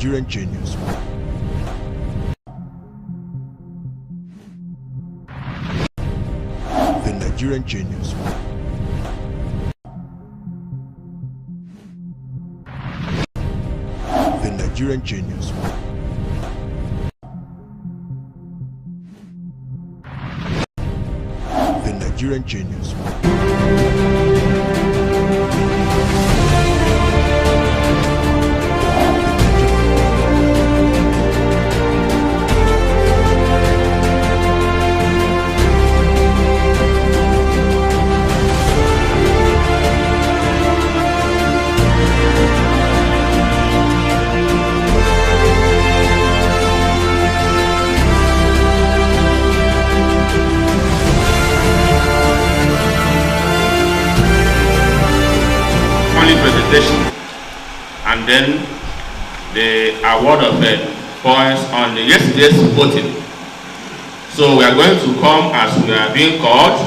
Nigerian Genius. The Nigerian Genius. The Nigerian Genius. The Nigerian Genius. only presentation and then the award of points on yesterday's voting. So we are going to come as we are being called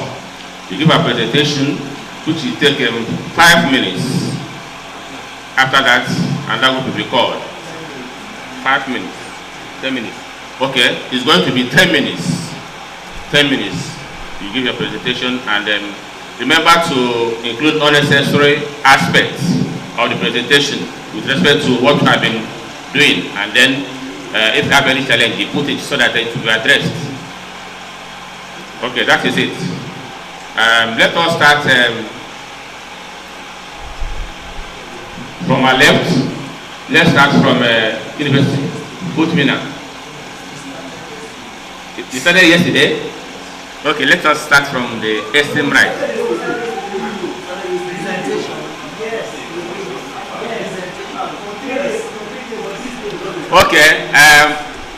to give a presentation which will take 5 minutes. After that, another group will be called. 5 minutes, 10 minutes. Okay, it's going to be 10 minutes. 10 minutes. You give your presentation and then remember to include unnecessary aspects of the presentation with respect to what you have been doing, and then if you have any challenge, you put it so that it will be addressed. Okay, that is it. Let us start from our left. Let's start from University FUTMINNA. You started yesterday? Okay, let us start from the extreme right. Okay,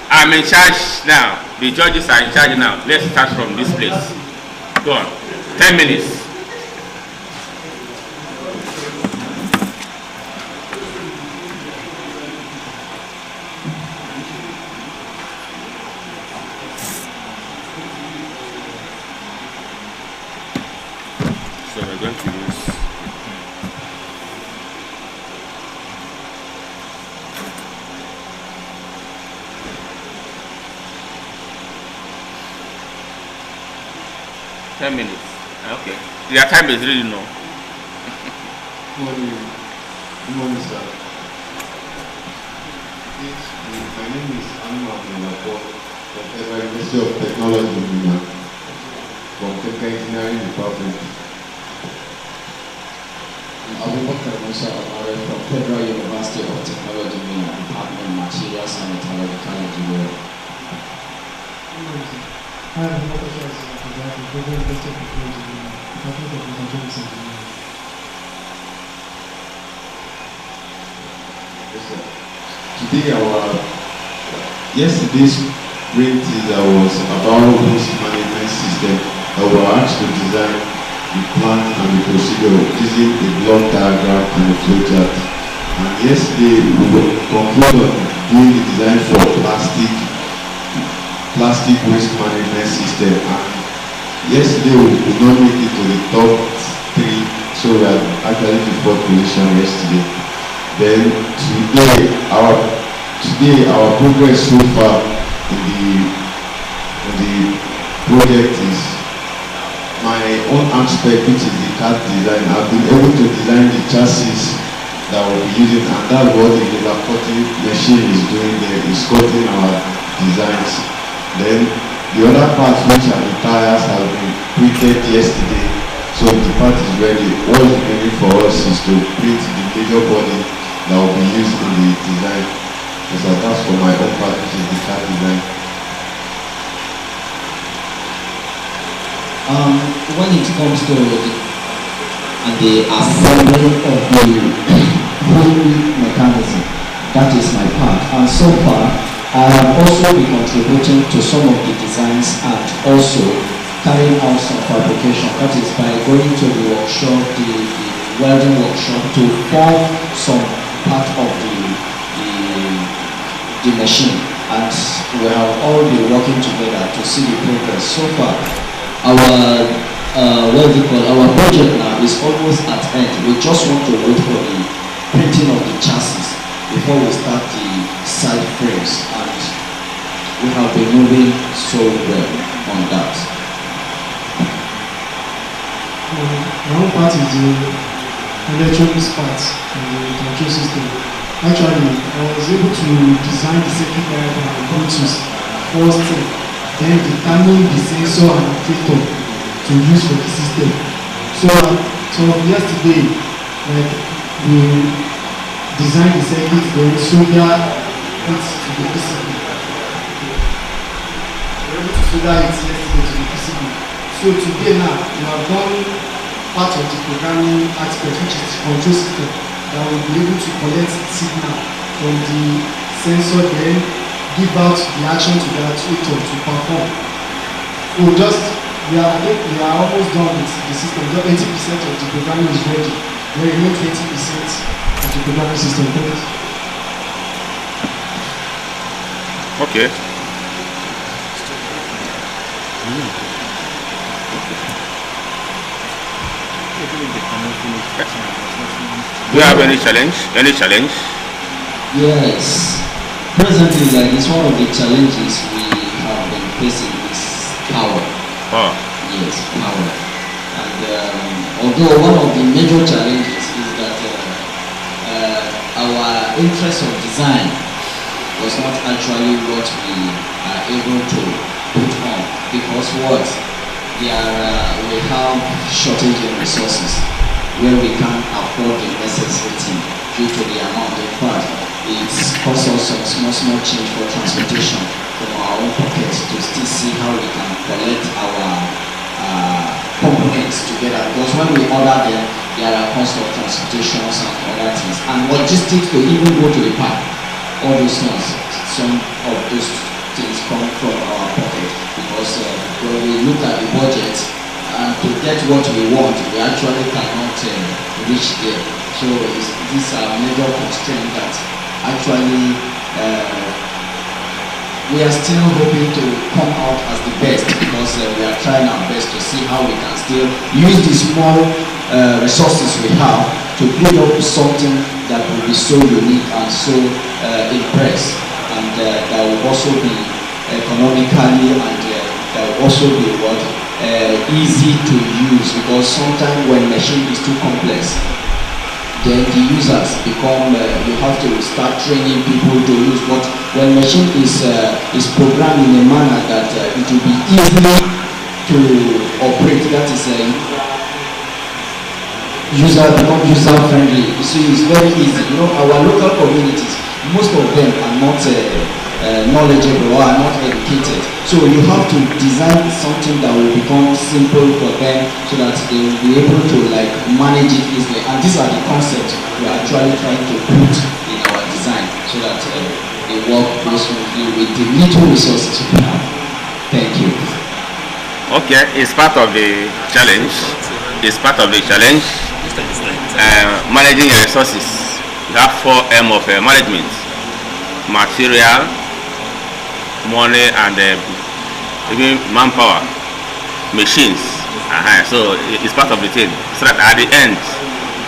I'm in charge now. The judges are in charge now. Let's start from this place. Go on. 10 minutes. So we're going to use ten minutes. Okay. Your time is really no. Good morning, sir. My name is from Federal University of Technology, from Chemical Engineering Department. From Federal University of Technology, Department of Materials and Metallurgical Engineering. I am a professor at the Federal University of Technology, Department of Mechatronics Engineering. Yes, sir. Today, yesterday's print was about waste management system. We were asked to design the plan and the procedure using a block diagram and a flowchart. And yesterday we were concluded on doing the design for plastic waste management system. And yesterday we could not make it to the top 3, so we are actually the 4th position yesterday. Then today our progress so far in the project is my own aspect, which is the CAD design. I've been able to design the chassis that we'll be using, and that's what the laser cutting machine is doing there, is cutting our designs. Then the other parts, which are the tires, have been printed yesterday, so the part is ready. What is remaining for us is to print the major body that will be used in the design. So that's for my own part, which is the CAD design. When it comes to the assembly of the whole mechanism, that is my part. And so far, I have also been contributing to some of the designs and also carrying out some fabrication. That is by going to the workshop, the welding workshop, to form some part of the machine. And we have all been working together to see the progress. So far, our project now is almost at end. We just want to wait for the printing of the chassis before we start the side frames, and we have been moving so well on that. My own part is the electronics part of the control system. Actually, I was able to design the circuit diagram and Bluetooth first thing, then determine the sensor and actuator to use for the system. So yesterday, like we designed the circuit, then solder it to the PCB. We were able to solder it yesterday to the PCB. So today now, we have done part of the programming aspect, which is the control system, that will be able to collect signal from the sensor, then give out the action to the actuator to perform. So I think we are almost done with the system. 80% of the programming is ready. We remain 20% of the programming system. Okay. Do you have any challenge? Yes. Presently, like, it's one of the challenges we have been facing is power. Oh. Yes, power. And although one of the major challenges is that our interest of design was not actually what we are able to put on, because we have shortage in resources where we can't afford the necessary thing due to the amount. In fact, it's cost us some small change for transportation from our own pockets to still see how we can collect our components together, because when we order them, there are cost of transportations and other things, and logistics to even go to the park. All those things, some of those things come from our pocket, because when we look at the budget and to get what we want, we actually cannot reach there. So these are major constraints that actually we are still hoping to come out as the best, because we are trying our best to see how we can still use the small resources we have to build up something that will be so unique and so impressed, and that will also be economically, and that will also be easy to use, because sometimes when machine is too complex, then the users become, you have to start training people to use. But when machine is programmed in a manner that it will be easy to operate, that is user friendly. You see, it's very easy. You know, our local communities, most of them are not knowledgeable or are not educated. So you have to design something that will become simple for them, so that they will be able to like manage it easily. And these are the concepts we are actually trying to put in our design, so that they work very smoothly with the little resources we have. Thank you. Okay, it's part of the challenge. Managing your resources. You have 4 M of management: material, money, and even manpower, machines. So it's part of the thing. So that at the end,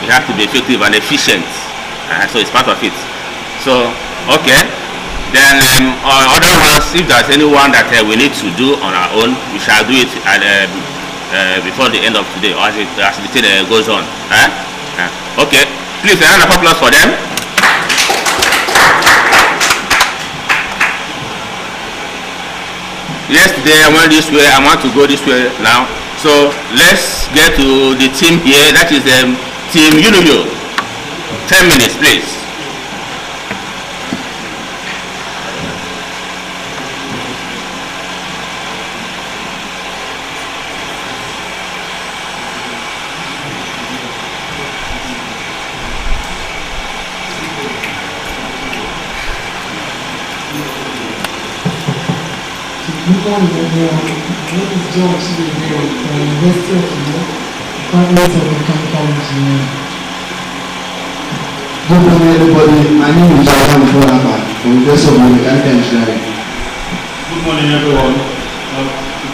you have to be effective and efficient. So it's part of it. So okay. Then other ones, if there's anyone that we need to do on our own, we shall do it at, before the end of today, or as the thing goes on. Okay, please a round of applause for them. Yesterday I went this way, I want to go this way now. So let's get to the team here. That is Team UNIUYO. 10 minutes, please. Good morning, everyone. My name is John Chidebere from the University of UNIUYO, Department of Mechanical Engineering. Good morning, everybody. My name is John Chidebere from the University of Mechanical Engineering. Good morning, everyone.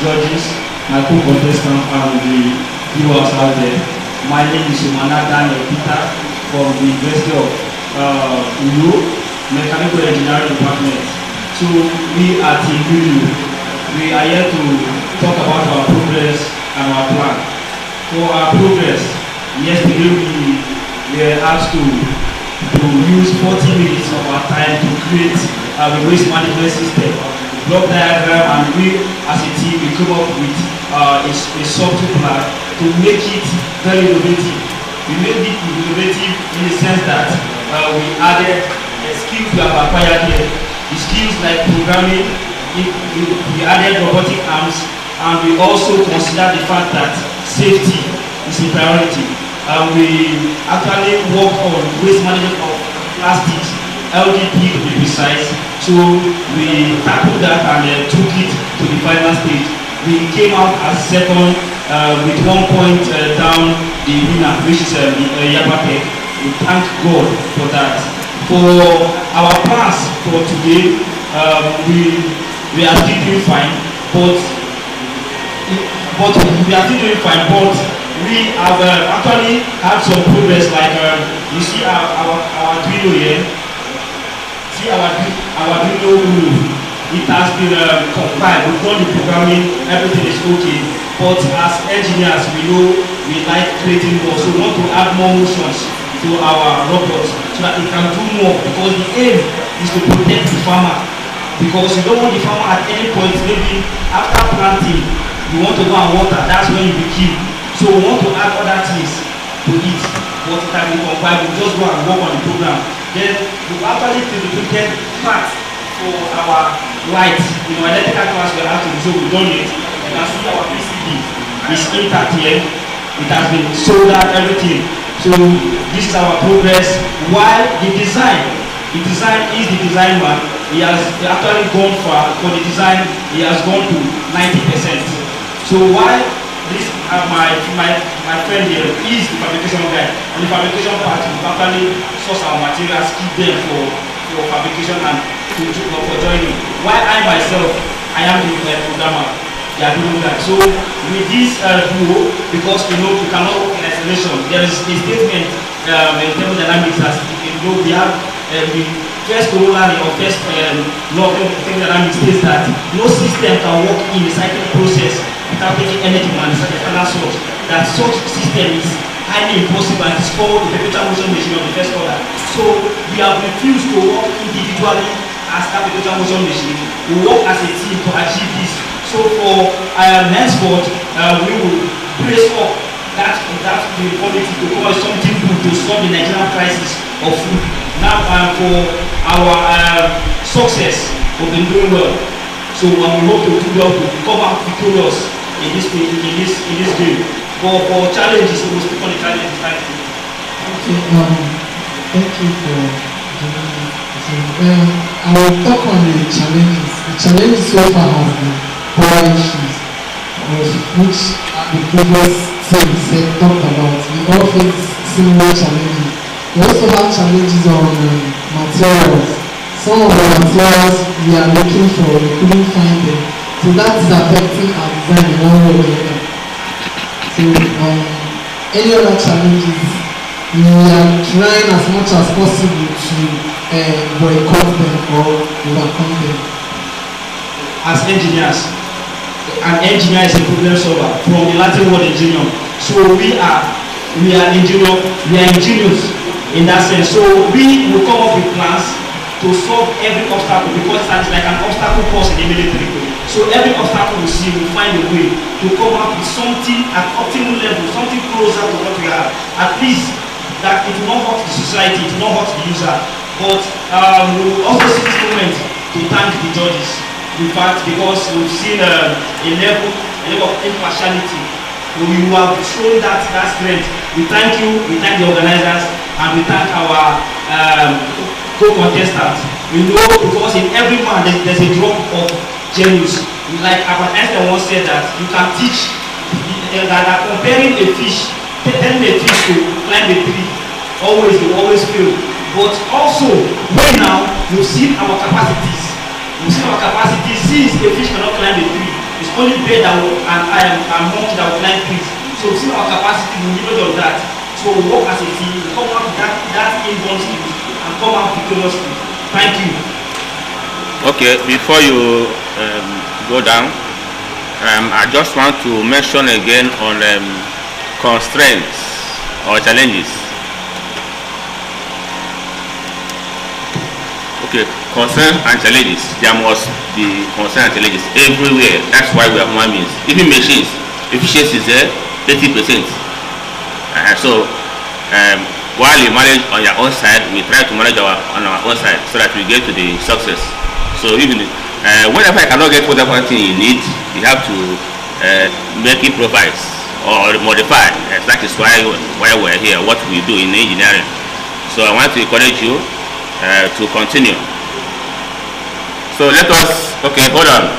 Judges, my co-contestants, and the viewers out there. My name is Daniel Peter from the University of UNIUYO. Mechanical Engineering Department. So we at UNIUYO, we are here to talk about our progress and our plan. For our progress, yesterday we were asked to use 40 minutes of our time to create a waste management system, block diagram, and we as a team we come up with a subtle plan to make it very innovative. We made it innovative in the sense that we added skills we have acquired here. The skills like programming, we added robotic arms, and we also consider the fact that safety is a priority. We actually work on waste management of plastics, LDP to be precise. So we tackled that and took it to the final stage. We came out as second with 1 point down the winner, which is YABATECH. We thank God for that. For our plans for today, we are still doing fine, but we have actually had some progress. Like you see our Arduino here. See our Arduino. It has been compiled. We've done the programming. Everything is okay. But as engineers, we know we like creating more, so we want to add more motions to our robots so that it can do more. Because the aim is to protect the farmer. Because you don't want the farmer at any point, maybe after planting, you want to go and water. That's when you be killed. So we want to add other things to it, but it can be compiled. We just go and work on the program. Then we actually created parts for our lights. In our electrical class we have to do, so we've done it. You can see our PCB is intact here. It has been soldered, everything. So this is our progress. While the design is the design man. He has actually gone far for the design. He has gone to 90%. So while this my friend here is the fabrication guy. On the fabrication part, we actually source our materials, keep them for fabrication and for joining. While I myself, I am the programmer. They are doing that. So with this duo, because we know we cannot work in isolation, there is a statement in thermodynamics that we have the first corollary or first law of thermodynamics states that no system can work in a cyclic process without taking energy from an external source. That such system is highly impossible and it's called the perpetual motion machine of the first order. So we have refused to work individually as a perpetual motion machine. We work as a team to achieve this. So for henceforth, we will brace up that quality to come up with something good to solve the Nigerian crisis of food. Now for our success, we've been doing well. So we hope to do well to come out victorious in this game. For challenges, we will speak on the challenges. Thank you. Okay, thank you for giving me. I will talk on the challenges. The challenges so far have been power issues, which the previous team talked about. We all face similar challenges. We also have challenges on materials. Some of the materials we are looking for, we couldn't find them. So that is affecting our design in one way or the other. So any other challenges, we are trying as much as possible to boycott them or overcome them. As engineers, an engineer is a problem solver from the Latin word engineer. So we are ingenious in that sense. So we will come up with plans to solve every obstacle, because it's like an obstacle course in the military. So every obstacle we see, we find a way to come up with something at optimal level, something closer to what we have. At least that it will not hurt the society, it will not hurt the user. But we will also see this moment to thank the judges. In fact, because we've seen a level of impartiality. We have shown that strength. We thank you, we thank the organizers, and we thank our co-contestants. We know because in every man there's a drop of genius. Like Albert Einstein once said that you can teach that comparing a fish, telling a fish to climb a tree, you always fail. But also, right now, you've seen our capacities. You've seen our capacities. Since a fish cannot climb a tree, it's only bird that will, and monkey that will climb trees. So we've seen our capacity, we know of that. So we work as a team, we come out with that inborn skills and come out victoriously. Thank you. Okay, before you go down, I just want to mention again on constraints or challenges. Okay, constraints and challenges. There must be constraints and challenges everywhere. That's why we have human beings. Even machines, efficiency is there, 30%. While you manage on your own side, we try to manage on our own side so that we get to the success. So even whenever I cannot get whatever thing you need, you have to make improvised or modify. That is why we're here, what we do in engineering. So I want to encourage you to continue. So let us, okay, hold on.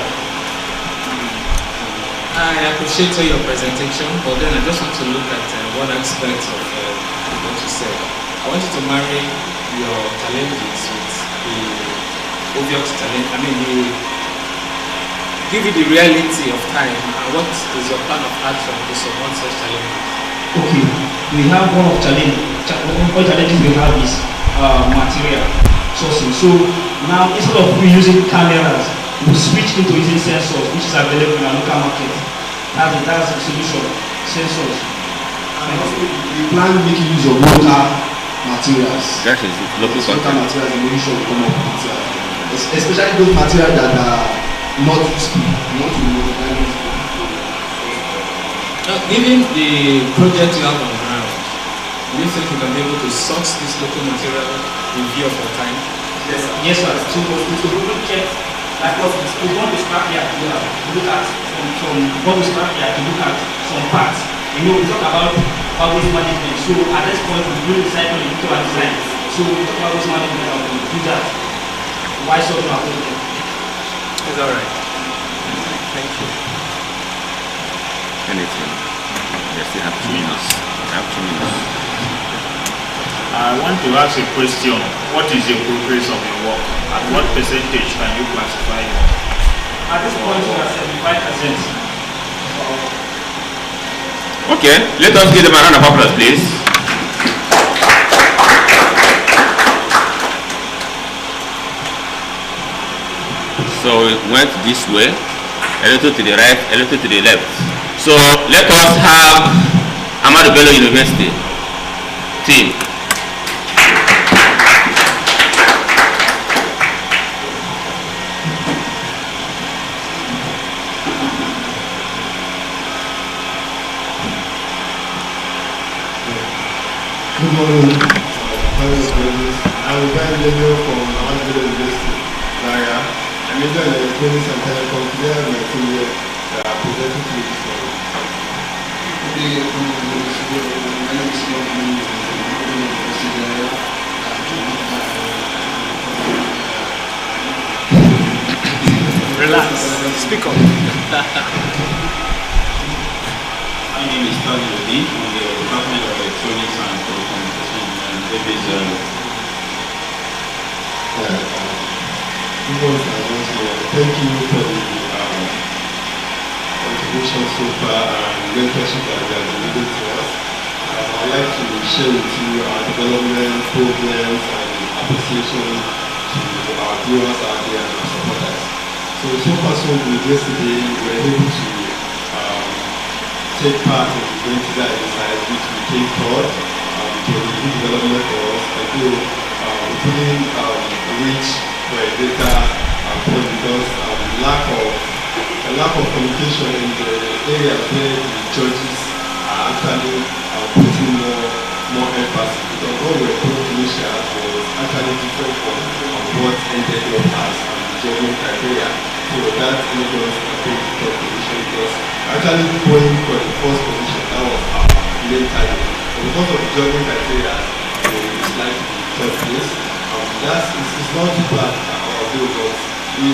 I appreciate your presentation, but then I just want to look at one aspect of what you said. I want you to marry your challenges with the obvious challenge. I mean, give you the reality of time and what is your plan of action to support such challenges? Okay, we have one challenges we have is material sourcing. So now instead of we using cameras, we switch into using sensors, which is available in our local market. That's the solution. Sensors. And also, we plan making use of local materials. That is local materials and making sure we come up with materials. Especially those materials that are not useful, not useful. Given the project you have on ground, do you think you can be able to source this local material in view of your time? Yes, sir. Yes, sir. So we check like what we want the scrapyard to look at from what the scrapyard to look at some parts. You know, we talk about waste management. So at this point, we do recycling into our design. So we talk about waste management and we do that. Why so not? It's all right. Thank you. Anything. They still have 2 minutes. I want to ask a question. What is the progress of your work? At what percentage can you classify it? At this point, we are 75%. Okay, let us give them a round of applause, please. So we went this way, a little to the right, a little to the left. So let us have Ahmadu Bello University team. Good morning, I'm Ibrahim Bello from Ahmadu Bello University, Zaria. I'm major in electronics and telecom. Today I have my team here presenting to you this morning. My name is Relax. Speak up. My name is Tony Odi from the Department of Electronics and Telecommunication and Division. Thank you for the contribution so far and mentorship that you have delivered to us. I'd like to share with you our development programs and appreciation to our viewers out there and our supporters. So far so good. Yesterday we were able to take part in the Venture exercise, which we came forward. It was a good development for us. Although we couldn't reach for a data point because a lack of communication in the areas where the judges are actually putting more emphasis. Because what we were told initially was actually different from what ended up as the judgment criteria. So that enabled us to take the top position because actually going for the first position, that was our main target. But because of the judgment criteria, it's like the third place. It's not too bad, but we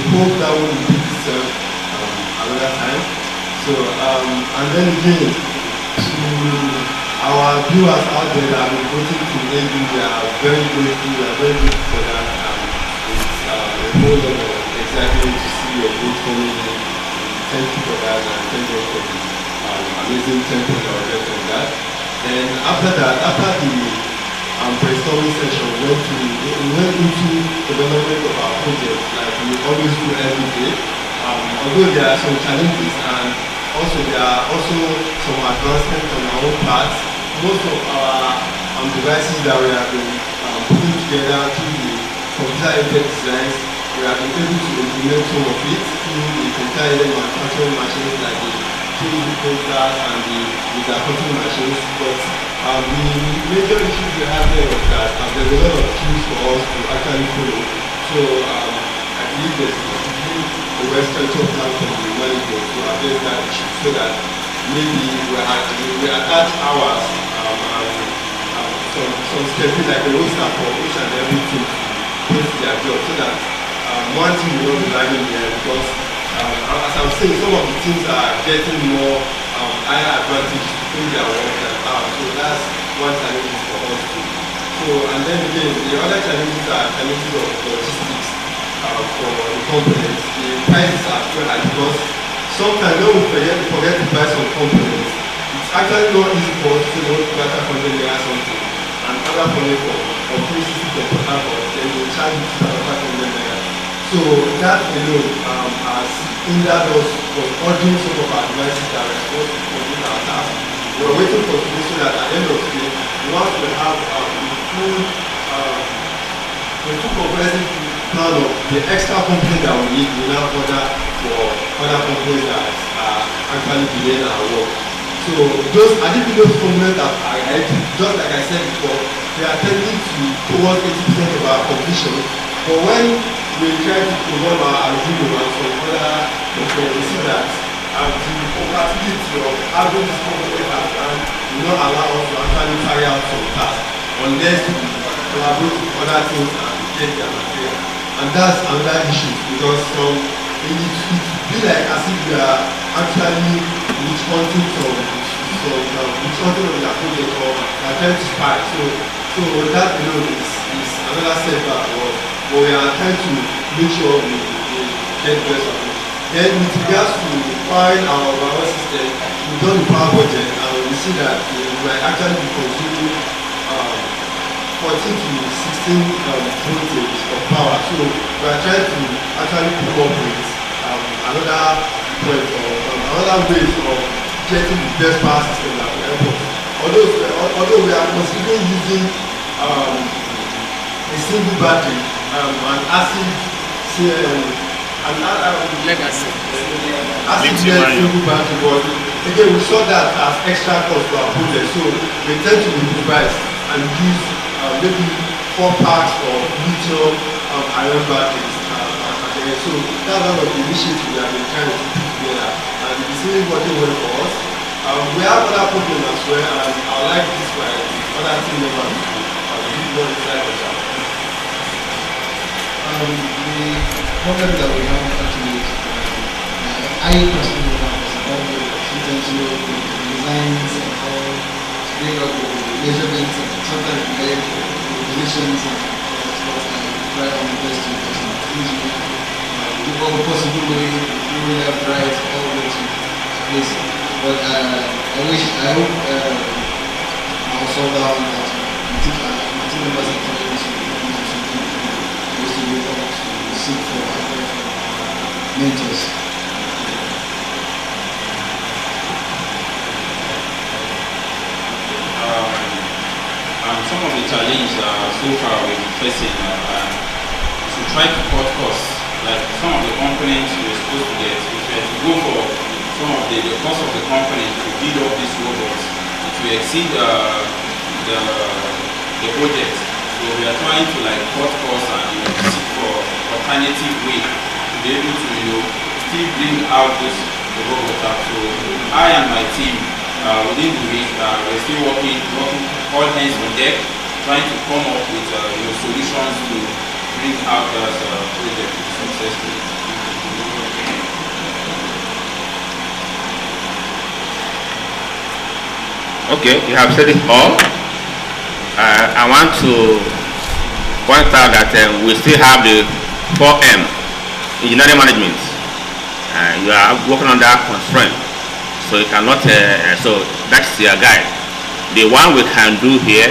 hope that will repeat itself another time. So, and then again, to our viewers out there that have been voting to AU, we are very grateful, we are very grateful for that. It's a whole lot of excitement to see your vote coming in. Thank you for that, and thank you for the amazing tempo that we get from that. Then after that, after the brainstorming session we went into development of our project like we always do every day. Although there are some challenges and also there are also some advancements on our own part, most of our devices that we have been putting together through the computer-aided designs, we have been able to implement some of it through the computer-aided manufacturing machines like the 3D printers and the laser cutting machines. But the major issue we have there was that there's a lot of tools for us to actually follow. So I believe there's a well-structured plan from the management to address that issue so that maybe we attach hours some schedule like a roster for each and everything to post their job so that one thing will not be lagging there because as I'm saying, some of the things are getting more higher advantage to do their work than ours. So that's one challenge for us too. So and then again, the other challenges are challenges of logistics for the components. The prices are too high because sometimes when we forget to buy some components, it's actually not easy for us to know what content they are something and other money for 360 for Port Harcourt, then they charge you 2,500 naira. So that alone has hindered us from ordering some of our devices that are supposed to complete our task. We're waiting for today so that at the end of the day, once we have a full comprehensive plan of the extra components that we need, we now order for other companies that are actually delaying our work. So those components that are just like I said before, they are tending towards 80% of our completion. But when we try to program our algorithm and some other components, we see that the compatibility of having this component at hand will not allow us to actually carry out some tasks unless we collaborate with other things and get their material. And that's another issue because it be like as if we are actually witch hunting of their project or trying to spy. So that alone is another setback for us. But we are trying to make sure we get the best of it. Then with regards to powering our power system, we've done the power budget and we see that we might actually be consuming 14 to 16 voltage of power. So we are trying to actually come up with another point or another ways of getting the best power system that will help us. Although we are considering using a single battery, an acid Legacy. acid single battery, but again we saw that as extra cost to our project, so we tend to improvise and use maybe 4 packs of lithium ion batteries. So that's one of the initiatives we have been trying to put together, and it's really working well for us. We have other problems as well, and I would like this for other team members to give more insight on that. The problem that we have actually is I personally have is about the intentional designs and how to bring up the measurements and sometimes the positions and try our best to engineer all the possible way, moving left, right, all the way to this. But I hope I'll solve that one that my team members are trying to be able to seek for mentors. Some of the challenges so far we're facing to try to cut costs. Like some of the components we're supposed to get, if we have to go for some of the cost of the component to build up these robots, it will exceed the project. So we are trying to like cut costs and seek for alternative way to be able to still bring out this robot up. So I and my team within the week we're still working all hands on deck, trying to come up with solutions to bring out this project successfully. Okay, you have said it all. I want to point out that we still have the 4M, engineering management. You are working on that constraint, so you cannot. So that's your guide. The one we can do here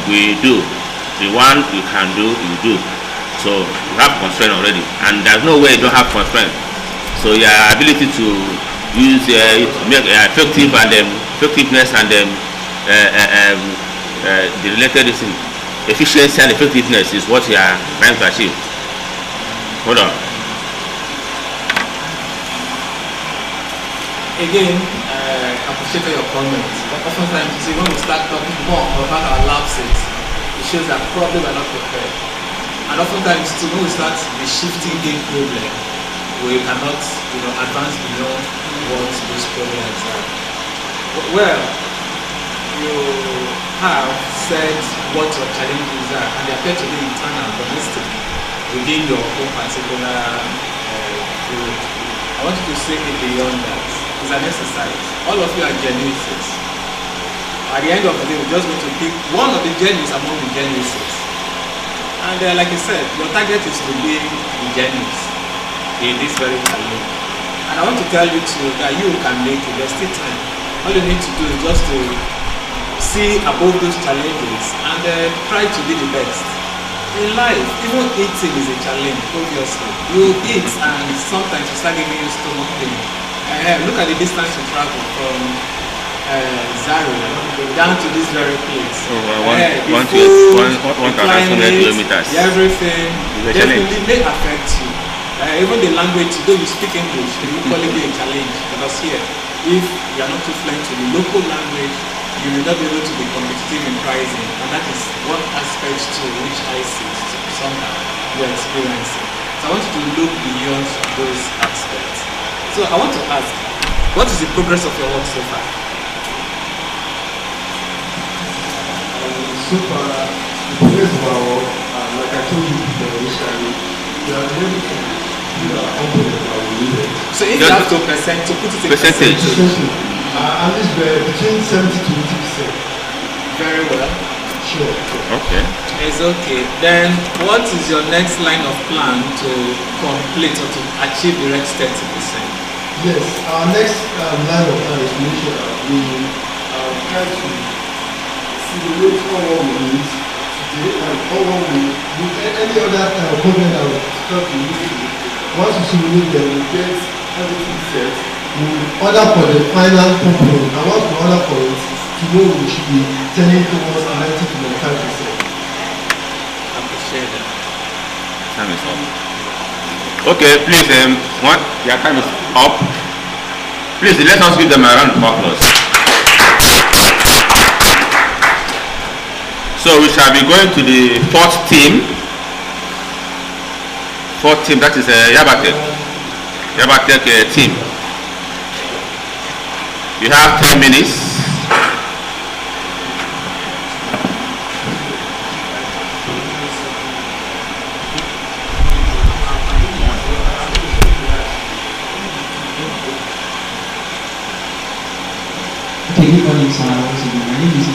we do. The one you can do, you do. So you have constraint already, and there's no way you don't have constraint. So your ability to use make effective and effectiveness and the related efficiency and effectiveness is what you are trying to achieve. Hold on. Again, I appreciate your comments, but oftentimes you see when we start talking more about our lapses, it shows that probably we're not prepared. And oftentimes too, when we start the shifting game problem, we cannot, advance beyond what those problems are. Well, you have said what your challenges are, and they appear to be internal, domestic, within your own particular group. I want you to say it beyond that. It's an exercise. All of you are geniuses. At the end of the day, we're just going to pick one of the genius among the geniuses. And like I said, your target is to be the genius in this very challenge. And I want to tell you too that you can make it. There's still time. All you need to do is just to see above those challenges and try to be the best. In life, even eating is a challenge, obviously. You eat and sometimes you start giving you stomach pain. Look at the distance you travel from Zaro down to this very place. The food, the climate, everything definitely may affect you. Even the language, though you speak English, it will equally be a challenge. Because here, if you are not too fluent to the local language, you will not be able to be competitive in pricing. And that is one aspect to which I see somehow you're experiencing. So I want you to look beyond those aspects. So I want to ask, what is the progress of your work so far? So far, the progress of our work, like I told you before initially, we are able to do our component that we needed. So if you have to put it in percentage. At least between 70 to 80%. Very well. Sure. Okay. It's okay. Then what is your next line of plan to complete or to achieve the next 30%? Yes, our next line of plan is to make sure that we try to simulate all what we need today and all what we need, any other problem that we start to use. Once we simulate them, we get everything set. We order for the final component, and once we order for it, to know we should be turning towards 90 to 95%. Appreciate it. Time is up. Okay, please, your time is up. Please, let us give them a round of applause. So we shall be going to the fourth team. Fourth team, that is YABATECH. YABATECH team. You have 10 minutes. Okay, good morning, sir. Once again, my name is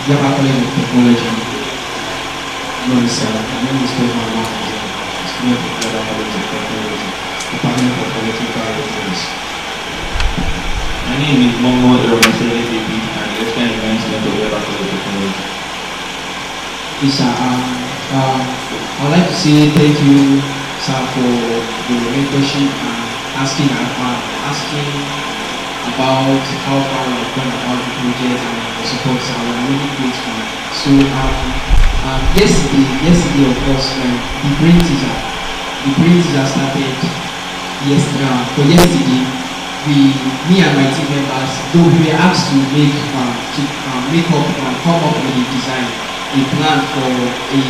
Yaba College of Technology. No, sir. My name is Stefan student of Yaba College of Technology, Department of Electrical Electronics. My name is Momo Iromesele Baby, and Electrical Engineering student of Yaba College of Technology. Yes, sir. I'd like to say thank you, sir, for the mentorship and asking about how far we have gone about the project and the support, so I'm really grateful. So yesterday of course, the brain teaser started yesterday. For yesterday, me and my team members, though we were asked to come up with a design, a plan for a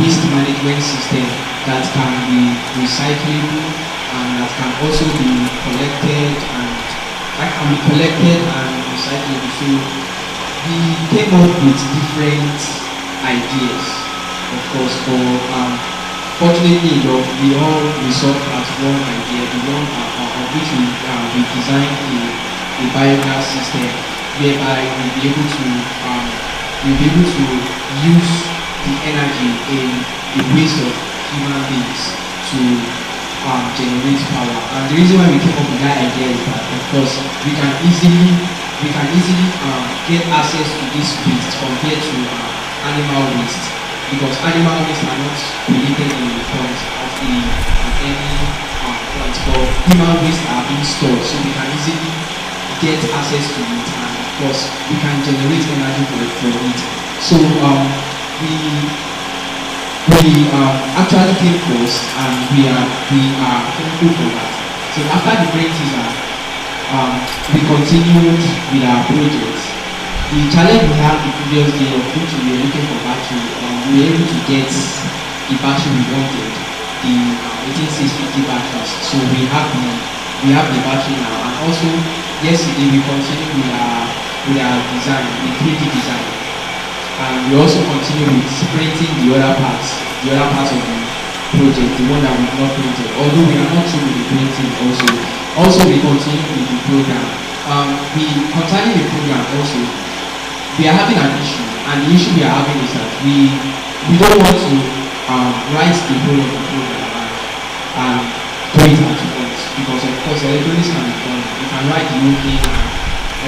waste management system that can be recyclable and that can also be collected and recyclable. So we came up with different ideas, of course, for fortunately enough, we all resolved at one idea, the one of which we designed a biogas system whereby we'll be able to use the energy in the waste of human beings to generate power. And the reason why we came up with that idea is that, of course, we can easily we can easily get access to this waste compared to animal waste, because animal waste are not created in the point of any point, but human waste are being stored, so we can easily get access to it, and of course we can generate energy from it. So we actually came first, and we are thankful for that. So after the brain teaser, we continued with our projects. The challenge we had the previous day of which we were looking for battery, we were able to get the battery we wanted, the 18650 batteries. So we have the battery now, and also yesterday we continued with our design, the 3D design, and we also continue with printing the other parts of the project, the one that we've not printed. Although we are not through with the printing also we continue with the program. Concerning the program also, we are having an issue, and the issue we are having is that we don't want to write the whole of the program and do it at once, because of course electronics can be done. You can write the whole thing and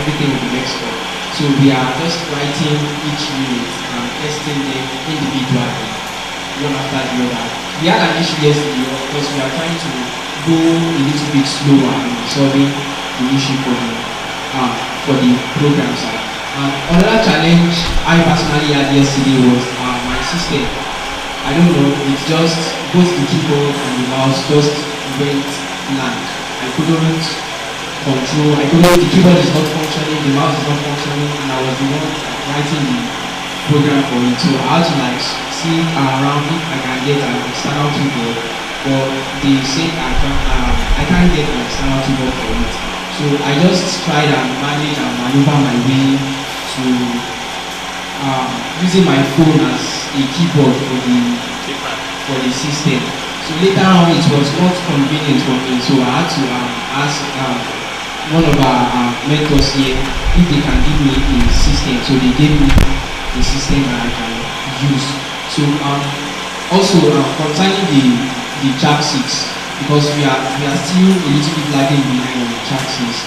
everything will be mixed up. So we are just writing each unit and testing them individually, one after the other. We had an issue yesterday, of course we are trying to go a little bit slower in solving the issue for the program side. Another challenge I personally had yesterday was my system. I don't know, it's just both the keyboard and the mouse just went blank. The keyboard is not functioning, the mouse is not functioning, and I was the one writing the program for it. So I had to see around if I can get an external keyboard, but they said I can't get an external keyboard for it. So I just tried and manage and maneuver my way to using my phone as a keyboard for the system. So later on it was not convenient for me, so I had to ask one of our mentors here if they can give me a system. So they gave me a system that I can use. So also concerning the chassis, because we are still a little bit lagging behind on the chassis.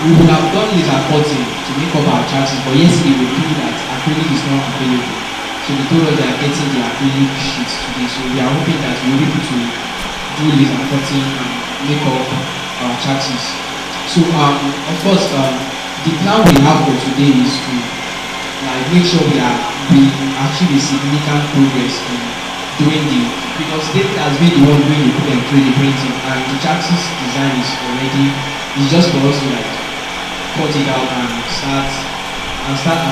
We would have done laser cutting to make up our chassis, but yesterday we feel that acrylic is not available. So they told us they are getting the acrylic sheets today. So we are hoping that we will be able to do laser cutting and make up our chassis. So of course the plan we have for today is to make sure we achieve a significant progress in doing because David has been the one doing the 3D printing, and the chassis design is already, it's just for us to cut it out and start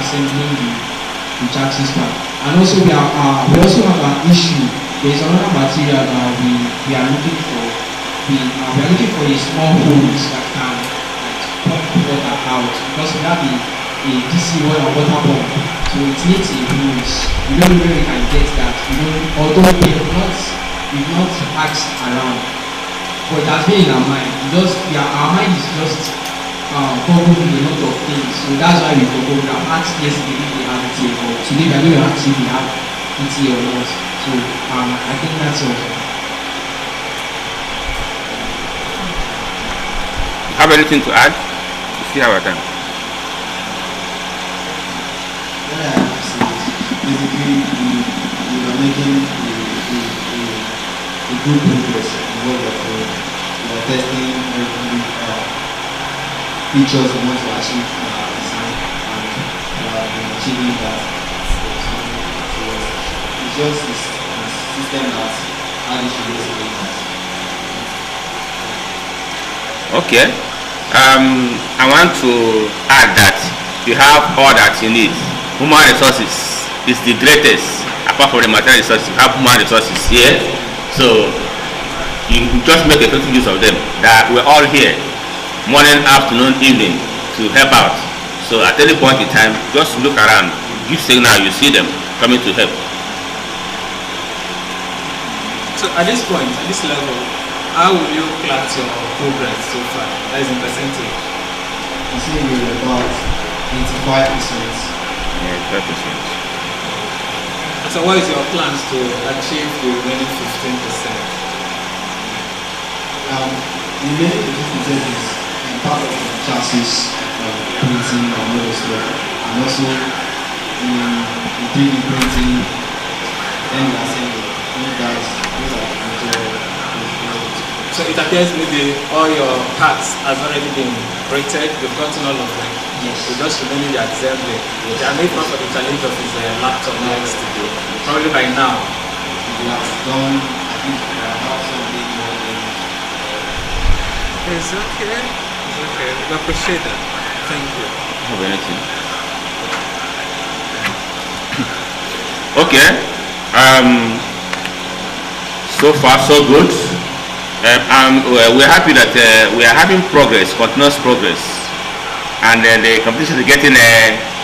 assembling the chassis part. And also we also have an issue. There is another material that we are looking for. We are looking for a small holes that can pump water out, because we have a DC water pump, so it needs a hose. We don't know where we can get that. Although we've not asked around, but it has been in our mind. Our mind is just covering a lot of things, so that's why we forgot. We have asked yesterday if they have it here, but today we are going to ask if we have it here or not. So I think that's all. Have anything to add? You see our time. Basically, we are making a good progress in what we are doing. We are testing every features we want to achieve in our design, and we have been achieving that. So it's just a system that had issues yesterday. Okay. I want to add that you have all that you need. Human resources is the greatest. Apart from the material resources, you have human resources here. So you just make a total use of them. That we're all here, morning, afternoon, evening, to help out. So at any point in time, just look around, give signal, you see them coming to help. So at this point, at this level, how will you class your progress so far? That is in percentage. I say we're about 85%. Yeah, 5%. So what is your plans to achieve the remaining 15%? The remaining 15% is part of the chassis printing and all those stuff, and also in 3D printing, then assembly. Those are the major. So it appears maybe all your parts has already been printed, you've gotten all of them. Yes. So just remaining the assembly. Yes. And maybe for the challenge of his laptop next to do. Probably by now. He has done, I think, about something more than. It's okay. It's okay. We appreciate that. Thank you. Have anything? Okay. So far so good. We're happy that we are having progress, continuous progress, and the competition is getting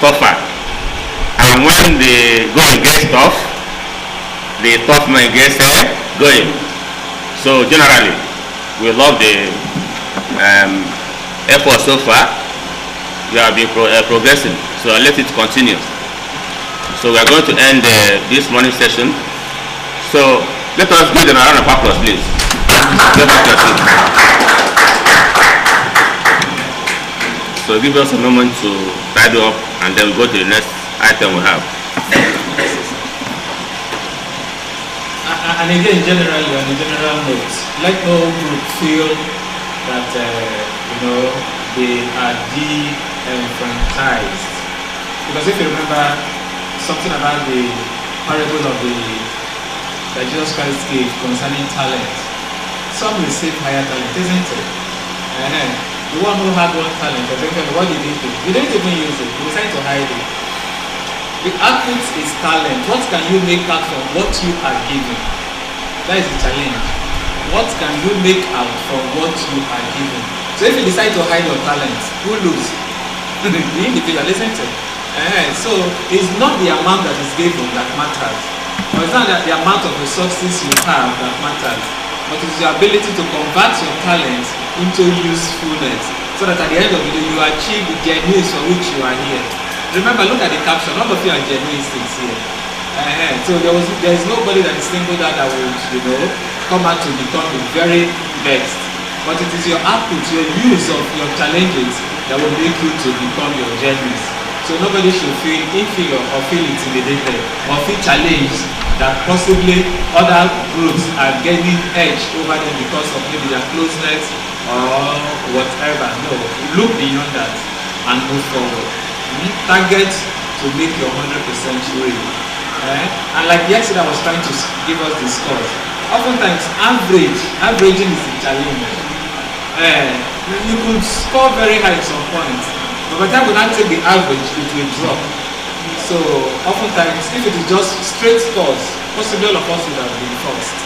tougher. And when the going gets tough, the tough man gets going. So generally, we love the effort so far. You have been progressing, so let it continue. So we are going to end this morning session. So let us give them a round of applause, please. Get back to your seat. So give us a moment to tidy up, and then we'll go to the next item we have. And again, generally, on a general note, let no group feel that they are de-enfranchised. Because if you remember something about the parable of that Jesus Christ gave concerning talent, some receive higher talent, isn't it? The one who had one talent, what did he do? He didn't even use it. He decided to hide it. The output is talent. What can you make out from what you are given? That is the challenge. What can you make out from what you are given? So if you decide to hide your talent, who lose? The individual, isn't it? So it's not the amount that is given that matters. Or it's not that the amount of resources you have that matters. But it's your ability to convert your talent into usefulness, so that at the end of the day you achieve the genuines for which you are here. Remember, look at the caption. None of you are genuinists here. So there is nobody that is singled out that would come out to become the very best. But it is your output, your use of your challenges that will make you to become your genius. So nobody should feel inferior or feel intimidated or feel challenged that possibly other groups are gaining edge over them because of maybe their closeness or whatever. No, look beyond that and move forward. Target to make your 100% real. And like yesterday I was trying to give us this course. Oftentimes averaging is a challenge. You could score very high at some point, but by the time we now take the average, it will drop. So oftentimes, if it is just straight scores, possibly all of us would have been first.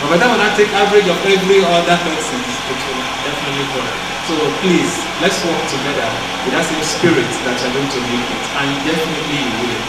But by the time we now take average of every other person, it will definitely drop. So please, let's work together with that same spirit that you're going to make it, and definitely you will.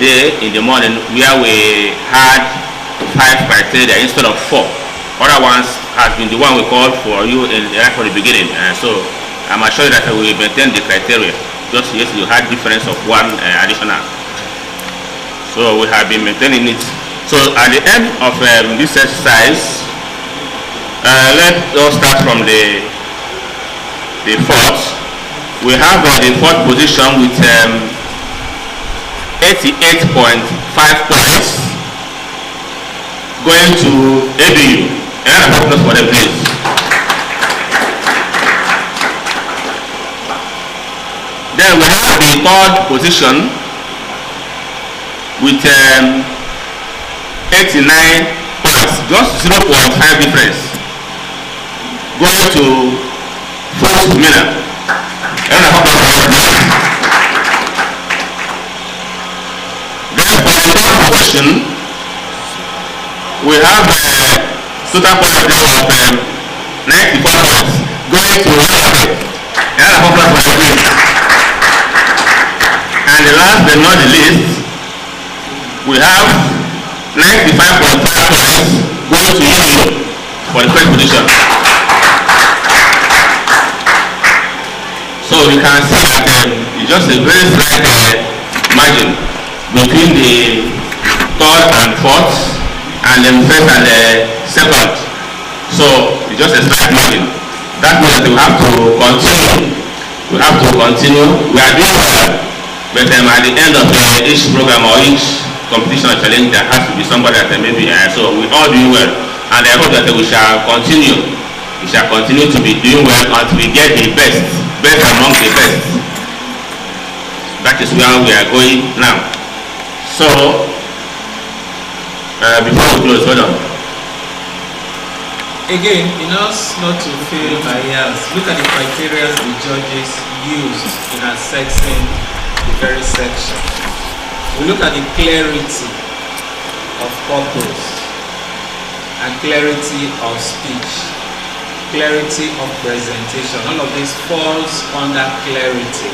day in the morning where we had 5 criteria instead of 4. Other ones has been the one we called for you right from the beginning. So I'm assured that we will maintain the criteria. Just yes, you had difference of 1 additional. So we have been maintaining it. So at the end of this exercise, let us start from the fourth. We have the fourth position with 88.5 points going to ABU. And a applause for them, please. Then we have the third position with 89 points, just 0.5 difference, going to FUTMINNA. Then for the third position, we have total points of 94 points, going to YABATECH. And the last but not the least, we have 95.5 points going to UNIUYO for the first position. So you can see that it's just a very slight margin between the third and fourth, and then first and the second. So it's just a slight margin. That means that we have to continue. We have to continue. We are doing well, but at the end of each program or each competition or challenge, there has to be somebody that maybe so we all doing well, and I hope that we shall continue to be doing well until we get the best among the best. That is where we are going now. So before we close, hold on. Again, in us not to fail bias, look at the criteria the judges used in assessing the very section. We look at the clarity of purpose and clarity of speech, clarity of presentation. All of this falls under clarity.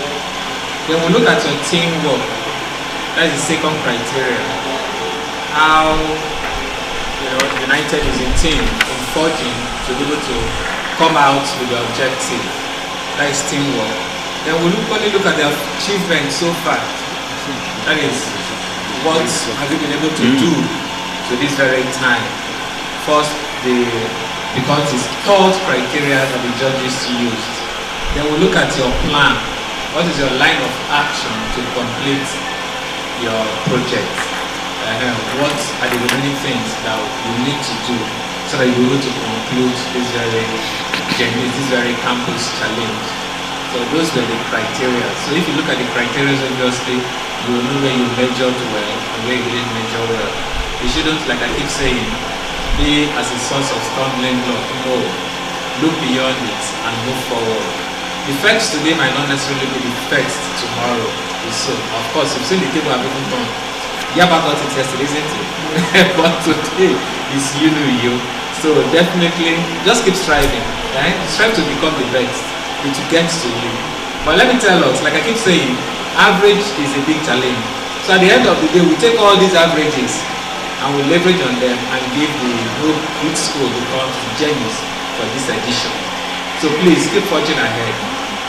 Then we look at your teamwork. That is the second criteria. How united is a team in forging to be able to come out with the objective. That is teamwork. Then we only look at the achievement so far. That is, what have you been able to do to this very time? First, because it's third criteria that the judges used. Then we look at your plan. What is your line of action to complete your project? What are the remaining things that you need to do so that you're able to conclude this very campus challenge? So those were the criteria. So if you look at the criteria, obviously, you will know where you measured well and where you didn't measure well. You shouldn't, like I keep saying, be as a source of stumbling block. No. Look beyond it and move forward. The first today might not necessarily be the first tomorrow. So, of course, you've seen the table I've even done. Yaba got it yesterday, isn't it? But today is UNIUYO. So definitely, just keep striving. Right? Strive to become the best. It gets to you. But let me tell us, like I keep saying, average is a big challenge. So at the end of the day, we take all these averages and we leverage on them and give the group which school becomes genius for this edition. So please keep forging ahead.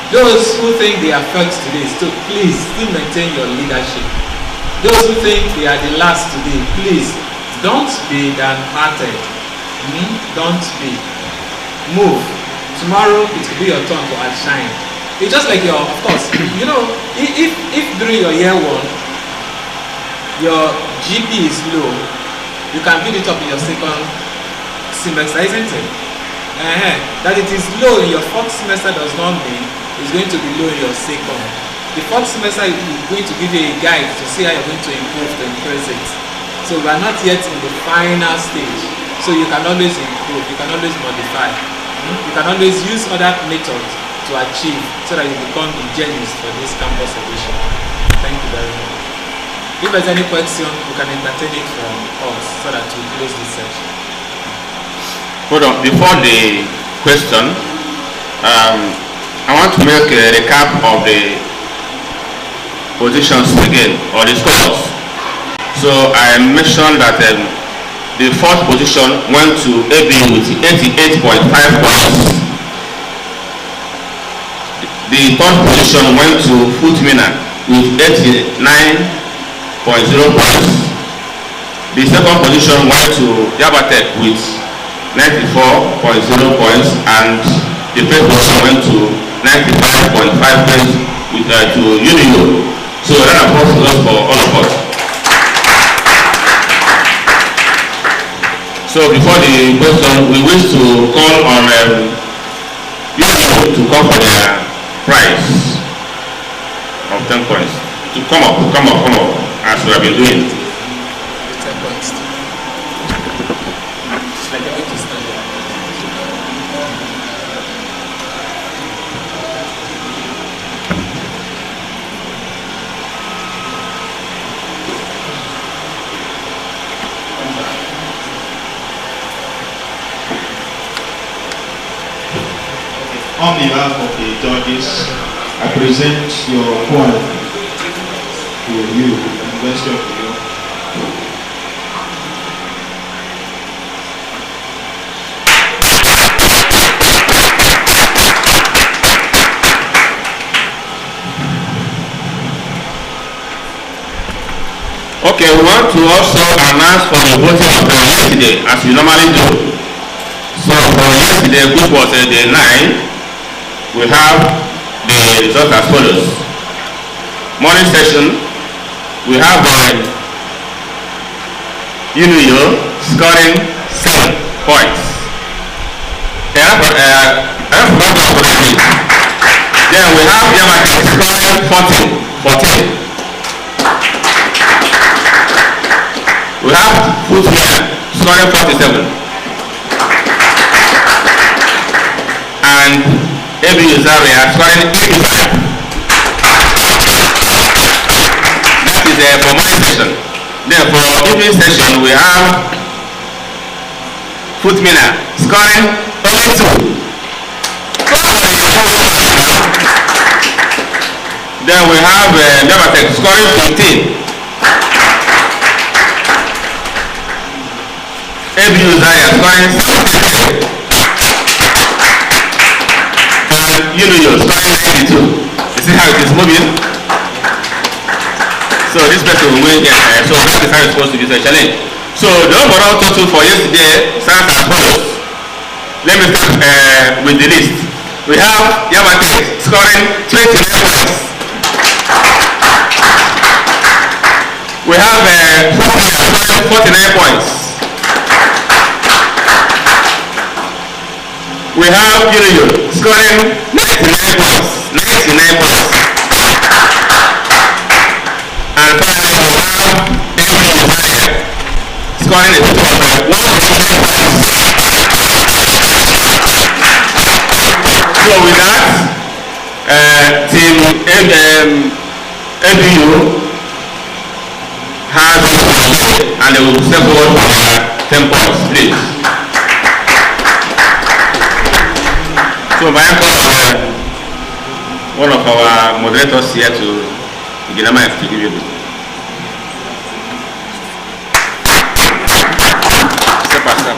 Those who think they are first today, so please still maintain your leadership. Those who think they are the last today, please don't be downhearted. Don't be. Move. Tomorrow it will be your turn to outshine. It's just like of course, if during your year one, your GP is low, you can build it up in your second semester, isn't it? That it is low in your fourth semester does not mean it's going to be low in your second. The fourth semester is going to give you a guide to see how you're going to improve to increase it. So we are not yet in the final stage. So you can always improve, you can always modify. You can always use other methods to achieve so that you become the genius for this campus edition. Thank you very much. If there's any question, you can entertain it from us so that we close this section. Hold on, before the question, I want to make a recap of the positions again, or the scores. So I mentioned that the fourth position went to ABU with 88.5 points. The third position went to FUTMINNA with 89.0 points. The second position went to YABATECH with 94.0 points, and the first position went to 95.5 points with to UNIUYO. So that applause goes for all of us. So before the question, we wish to call on UNIUYO to come for their prize of 10 points. To come up, as we have been doing. 10 points. It's like a bit standard. On behalf of the judges, I present your award to you, University of New York. Okay, we want to also announce for the voting of yesterday, as we normally do. So for yesterday, which was day 9, we have the results as follows. Morning session, we have UNIUYO scoring 7 points. Then we have YABATECH scoring 14. We have FUTMINNA scoring 47. And ABU Zaria scoring 85. That is for morning session. Then for evening session, we have FUTMINNA scoring only 2. Then we have YABATECH scoring 15. ABU Zaria scoring 7. UNIUYO scoring 92. You see how it is moving? So this person will win again. So that is how it's supposed to be, challenge. So the overall total for yesterday stands as follows. Let me start with the list. We have YABATECH scoring 29 points. We have FUTMINNA scoring 49 points. We have UNIUYO scoring 99 points. And finally we have ABU Zaria scoring a total of 109 points. So with that, team ABU has and they will step forward for 10 points, please. So I call one of our moderators here to give you a bit. Step by step.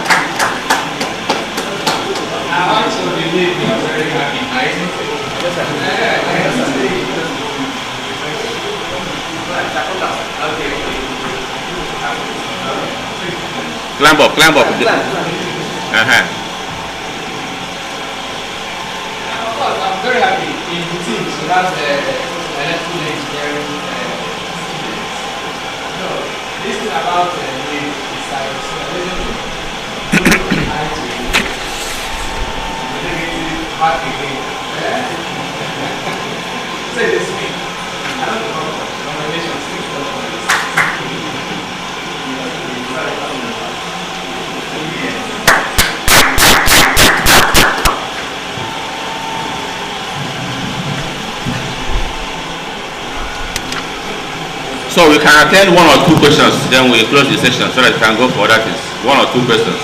I want to believe you are very happy. Climb up. I'm very happy in the team, so that's the electrical engineering students. No, this is about the science. So back again. Say this me. I don't know. Combination 6 points. So we can attend 1 or 2 questions, then we close the session so that we can go for other things. 1 or 2 questions.